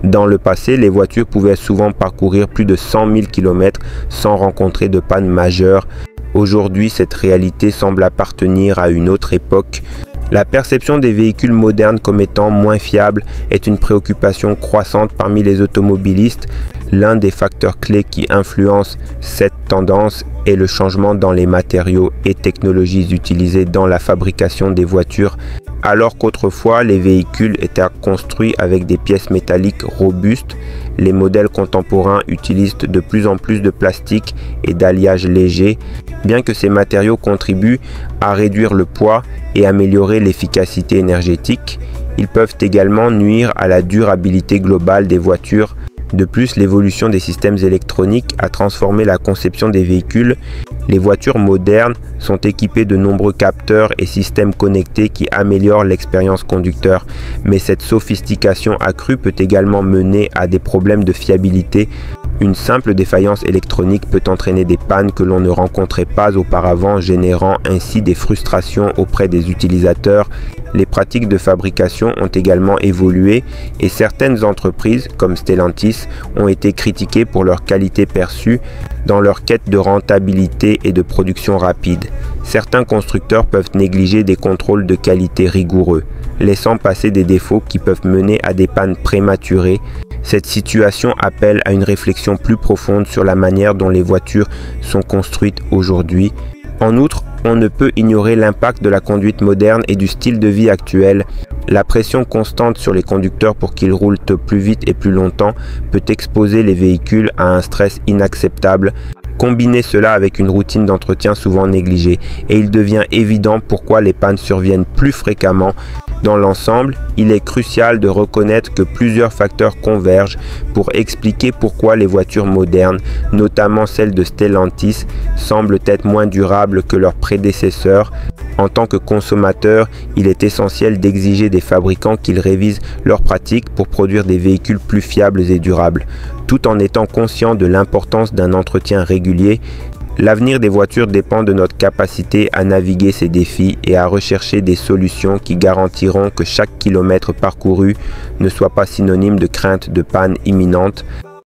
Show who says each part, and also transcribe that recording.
Speaker 1: Dans le passé, les voitures pouvaient souvent parcourir plus de 100 000 km sans rencontrer de panne majeure. Aujourd'hui, cette réalité semble appartenir à une autre époque. La perception des véhicules modernes comme étant moins fiables est une préoccupation croissante parmi les automobilistes. L'un des facteurs clés qui influence cette tendance est le changement dans les matériaux et technologies utilisées dans la fabrication des voitures. Alors qu'autrefois les véhicules étaient construits avec des pièces métalliques robustes, les modèles contemporains utilisent de plus en plus de plastique et d'alliages légers. Bien que ces matériaux contribuent à réduire le poids et améliorer l'efficacité énergétique, ils peuvent également nuire à la durabilité globale des voitures. De plus, l'évolution des systèmes électroniques a transformé la conception des véhicules. Les voitures modernes sont équipées de nombreux capteurs et systèmes connectés qui améliorent l'expérience conducteur. Mais cette sophistication accrue peut également mener à des problèmes de fiabilité. Une simple défaillance électronique peut entraîner des pannes que l'on ne rencontrait pas auparavant, générant ainsi des frustrations auprès des utilisateurs. Les pratiques de fabrication ont également évolué et certaines entreprises, comme Stellantis, ont été critiquées pour leur qualité perçue dans leur quête de rentabilité et de production rapide. Certains constructeurs peuvent négliger des contrôles de qualité rigoureux, laissant passer des défauts qui peuvent mener à des pannes prématurées. Cette situation appelle à une réflexion plus profonde sur la manière dont les voitures sont construites aujourd'hui. En outre, on ne peut ignorer l'impact de la conduite moderne et du style de vie actuel. La pression constante sur les conducteurs pour qu'ils roulent plus vite et plus longtemps peut exposer les véhicules à un stress inacceptable. Combinez cela avec une routine d'entretien souvent négligée et il devient évident pourquoi les pannes surviennent plus fréquemment. Dans l'ensemble, il est crucial de reconnaître que plusieurs facteurs convergent pour expliquer pourquoi les voitures modernes, notamment celles de Stellantis, semblent être moins durables que leurs prédécesseurs. En tant que consommateur, il est essentiel d'exiger des fabricants qu'ils révisent leurs pratiques pour produire des véhicules plus fiables et durables, tout en étant conscient de l'importance d'un entretien régulier. L'avenir des voitures dépend de notre capacité à naviguer ces défis et à rechercher des solutions qui garantiront que chaque kilomètre parcouru ne soit pas synonyme de crainte de panne imminente.